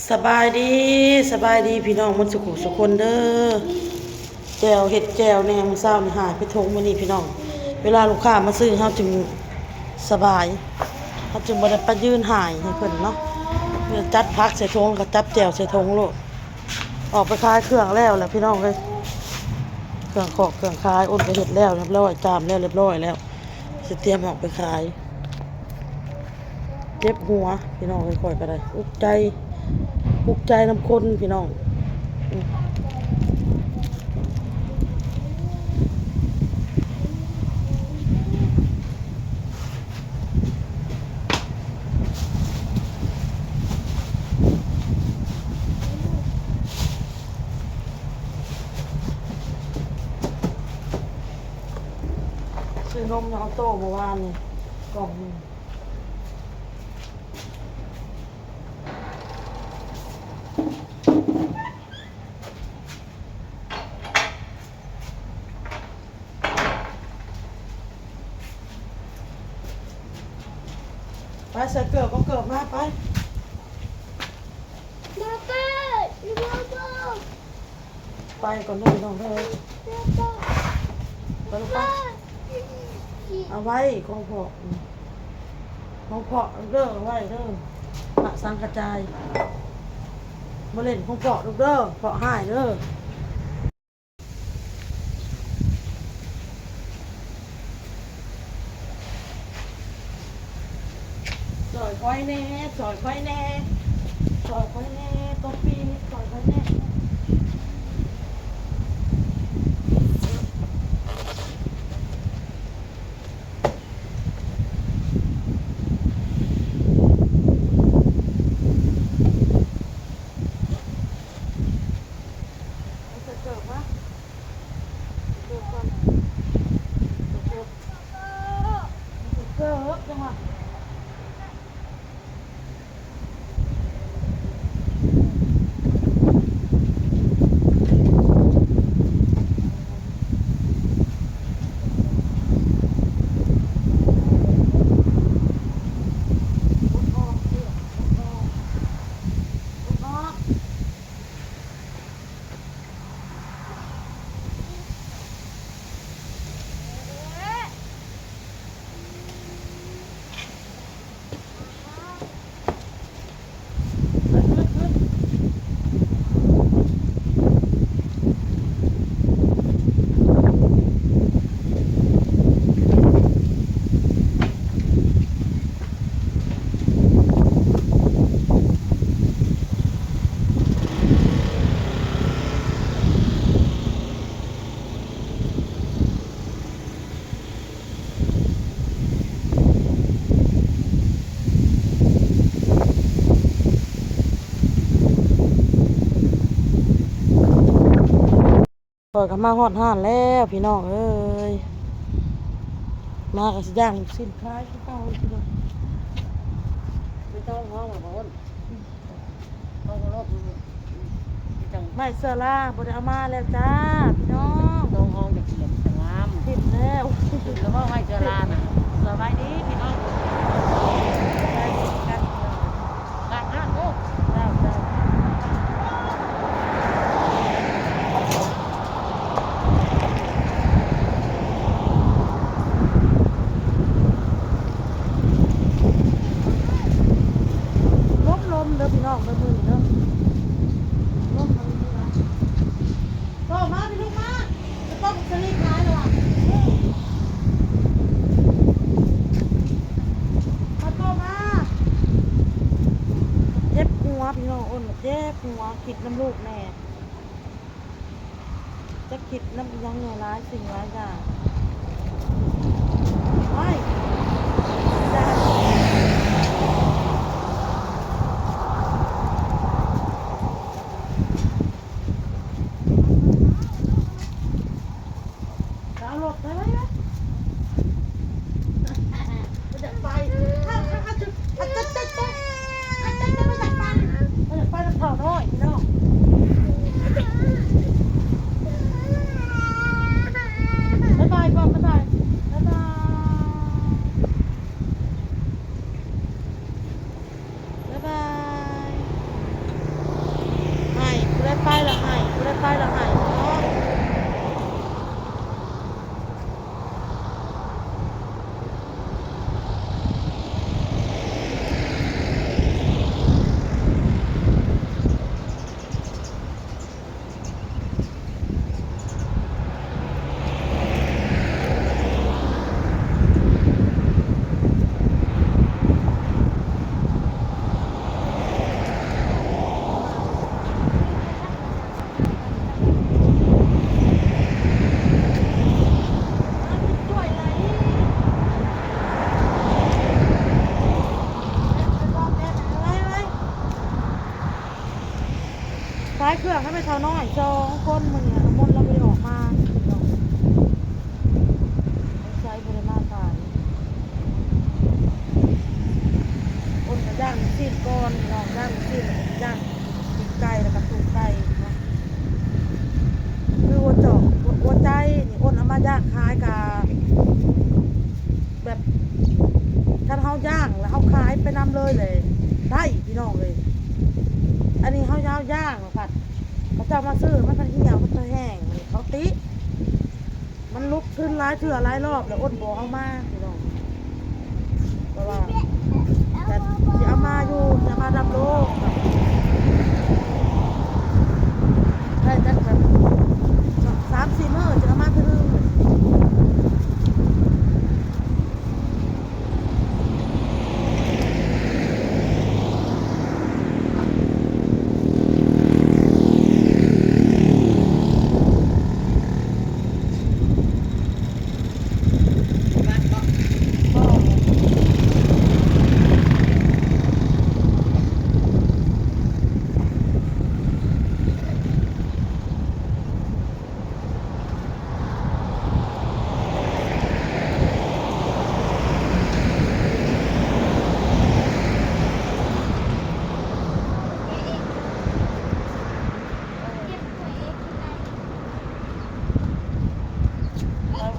สบายดีสบายดีพี่น้องมันสุขุสุคนเด้อแจวเห็ดแจวแหนมเศร้านี่หายไปทงมื้อนี้พี่น้องเวลาลูกค้ามาซื้อเฮาจึงสบายเฮาจึงบ่ได้ไปยืนหายให้เพิ่นเนาะเพื่อจัดพักใส่ทงก็จับแจวใส่ทงโลดออกไปขายเครื่องแล้วแหละพี่น้องเอ้ยเครื่องขอกเครื่องขายโอนไปเฮ็ดแล้วเรียบร้อยจามแล้วเรียบร้อยแล้วสิเตรียมออกไปขายเจ็บหัวพี่น้องค่อยๆก็ได้อุกใจน้ำคนพี่น้องซื้อนมน้องโตเมื่อวานนี่กล่องนึงไปใส่เกิบก็เกิบมาไปมาเป้มาเป้ ไปก่อนเลยน้องเด้อไปลูกไปเอาไว้ของพ่อเด้อเอาไว้เด้อพระสังกระจายมาเล่นของพ่อลูกเด้อพ่อหายเด้อสอยค่อยแน่สอยค่อยแน่สอยค่อยแน่ตัวปีนี่สอยค่อยแน่เกิดวะเกิดก่อนเกิดจังหวะปล่อยกันมาฮอดห้านแล้วพี่น้องเอ้ยมากับสิย่างสิ้นคล้ายที่เก่าพี่น้องไม่ต้องห้องหรอกพ่อห้องรถไม่เสื้อล่าบ่ได้เอามาแล้วจ้าพี่น้องตรงห้องจะเขียนแต่งามผิดแล้ว แล้วก็ไม่เจอลาน่ะสบายดีพี่น้องได้กัน กาดห้างโอ้ เจ้าลมเด้อพี่น้องเด้อมือเด้อลมมันนี่นะโตมาพี่ลูกมาจะต้องสลีขายแล้วอ่ะมาโตมาเจ็บหัวพี่น้องอ้นเจ็บหัวคิดน้ำลูกแน่จะคิดน้ำยังไงร้ายสิ่งร้ายอย่างไม่ได้เอารถไปไว้ไหมจะไปถ้าจะไม่อยากไปน้ำเผาน้อยพี่น้องบ๊ายบายก่อนบ๊ายบาย ไปละให้บ่ได้ไปละให้เนาะขายเครื่องให้ไปเท่าน้อย2คนมื้อนี้น้ำมนต์เราบ่ได้ออกมาใช้บ่ได้มาขายคนก็ย่างซีนก่อนน้องย่างซีนแล้วก็ย่างตีนไก่แล้วก็ตูดไก่เนาะคือหัวจอกหัวใจนี่อ้นเอามาย่างขายกะแบบถ้าเฮาย่างแล้วเฮาขายไปนำเลยได้พี่น้องเลยอันนี้เฮาย่างผัดเขาจะมาซื้อมันเหี่ยวมันแห้งเขาติมันลุกขึ้นหลายเทื่อหลายรอบแล้วอ้นบอกเอามาพี่น้องเพราะว่าแต่สิเอามาอยู่จะมาดำโลกได้จักแบบ3-4 มื้อจะเอามาคือ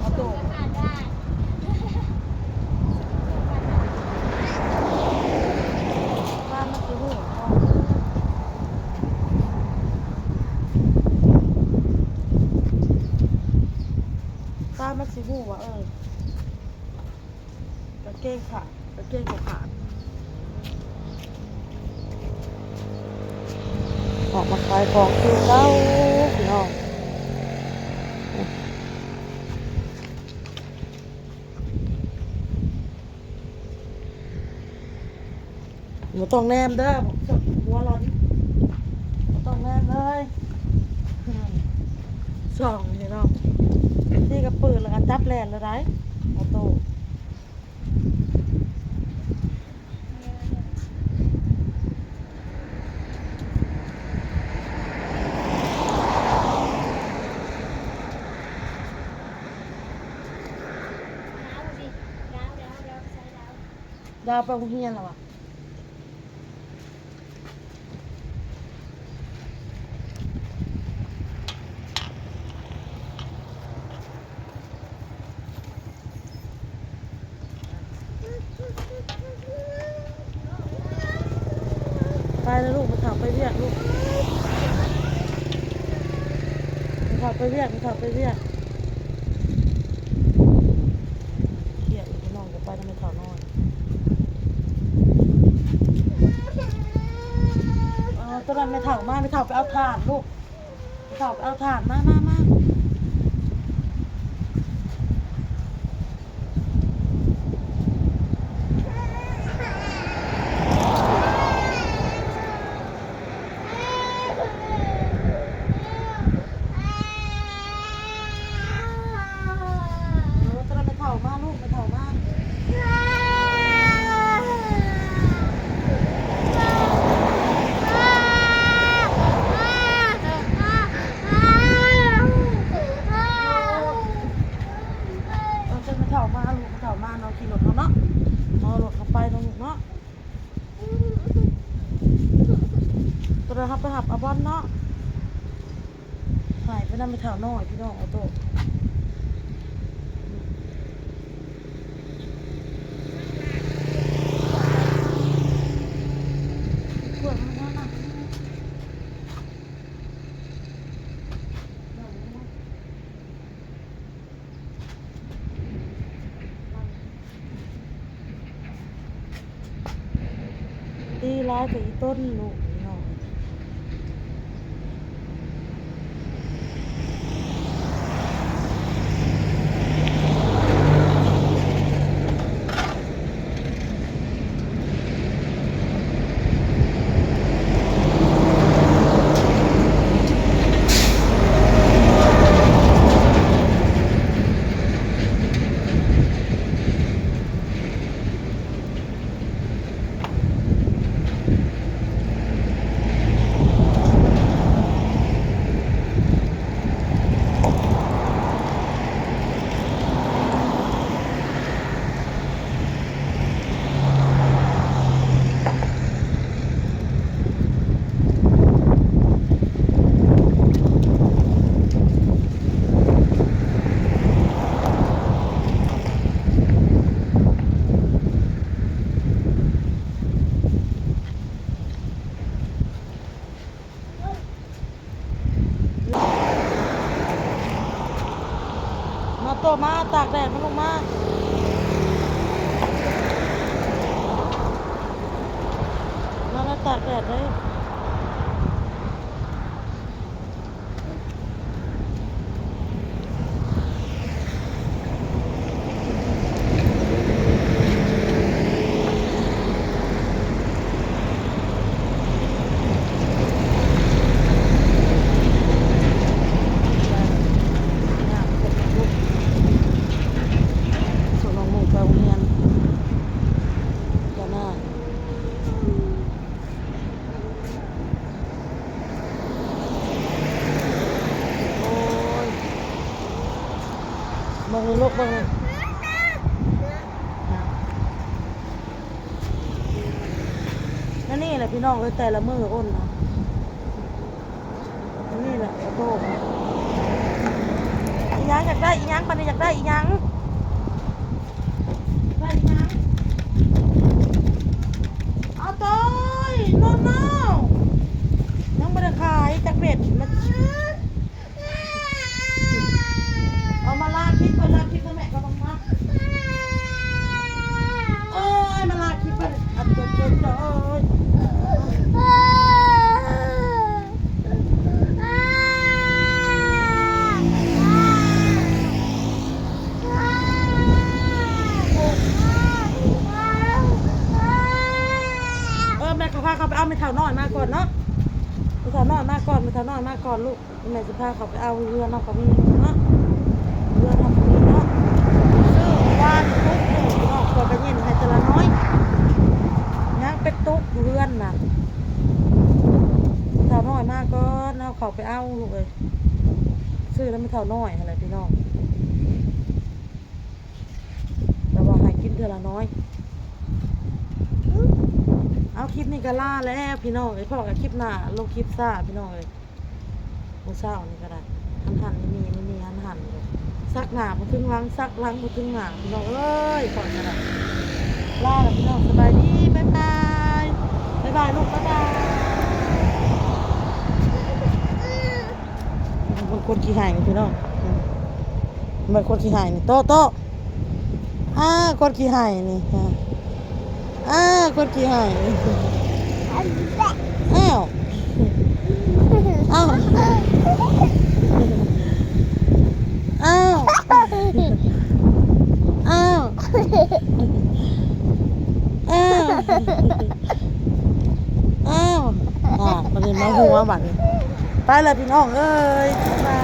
เอาตัวบ้านมันคือหูบ้านมันคือหูว่ะกระเกงขาดกระเกงขาดออกมาขายของคือเก้าพี่น้องหนูต้องแนมเด้อหัวร้อนหนูต้องแนมเลยส่องพี่น้องที่กระปืนแล้วก็จับแลนเลยได้เอาโตดาวไปโรงเรียนแล้วอ่ะไปแล้วลูกมาขับไปเรียกลูกมาขับไปเรียกเขียดน้องจะไปทำไมข่าวนอนตอนนั้นไม่เถ่ามาไม่เถ่าไปเอาถ่านลูกไม่เถ่าไปเอาถ่านมาตอนนั้นไม่เถ่ามาลูกไม่เถ่ามาเราขี่รถเขาเนาะเอารถเขาไปตรงนี้เนาะตัวเราไปหับอาบอนเนาะหายไปนั่นไปแถวน้อยพี่น้องเอาโตขวดมันน่ะ ร้ายกับอีต้นลูกพี่น้องมาโตมาตากแดดมาลงมาแล้วตากแดดเลยส่งน้องหมูไปโรงเรียนกันหน้าโอ้ยเบิ่งเลยลูกเบิ่งเลยนั่นนี่แหละพี่น้องเลยแต่ละมืออ้นนะนี่แหละกระโดดอีหยังอยากได้อีหยังปันนี้อยากได้อีหยังได้อีหยังเอาต้อยนอนน้าวยังไม่ได้ขายจากเบ็ดมาเอามาลากคลิปก่อนลากคลิปตัวแม่ก็ต้องมาเอ้ยมาลากคลิปก่อนอัดจนเอ้ยแม่ก็พาเขาไปเอาไม่เท่าน้อยมาก่อนเนาะไม่เท่าน้อยมาก่อนไม่เท่าน้อยมาก่อนลูกแม่จะพาเขาไปเอาเรือเนาะก็มีเนาะเรือทำก็มีเนาะซื้อวานตุ๊กเนาะก่อนไปเย็นให้แต่ละน้อยยังเป็นตุ๊กเรือนน่ะไม่เท่าน้อยมาก่อนเอาเขาไปเอาลูกเลยซื้อแล้วไม่เท่าน้อยอะไรพี่น้องแต่ว่าให้กินเท่าละน้อยเอาคลิปนี้ก็ล่าแล้วพี่น้องไอ้พ่อกับคลิปหน้าลงคลิปซ่าพี่น้องเลยโอ้เศร้านี่ก็ได้หันนี่หันเลยซักหน้ามาถึงหลังซักหลังมาถึงหน้าพี่น้องเอ้ยก่อนกันละล่าแล้วพี่น้องสบายดีบ๊ายบายลูกบ๊ายบายมันคนขี้หายพี่น้องมันคนขี้หายนี่โตคนขี้หายนี่คนขี้หายอ้าวอ้าวอ้าวอ้าวอ้าวอ้าวมันเป็นมาหัวบัดไปเลยพี่น้องเอ้ยบาย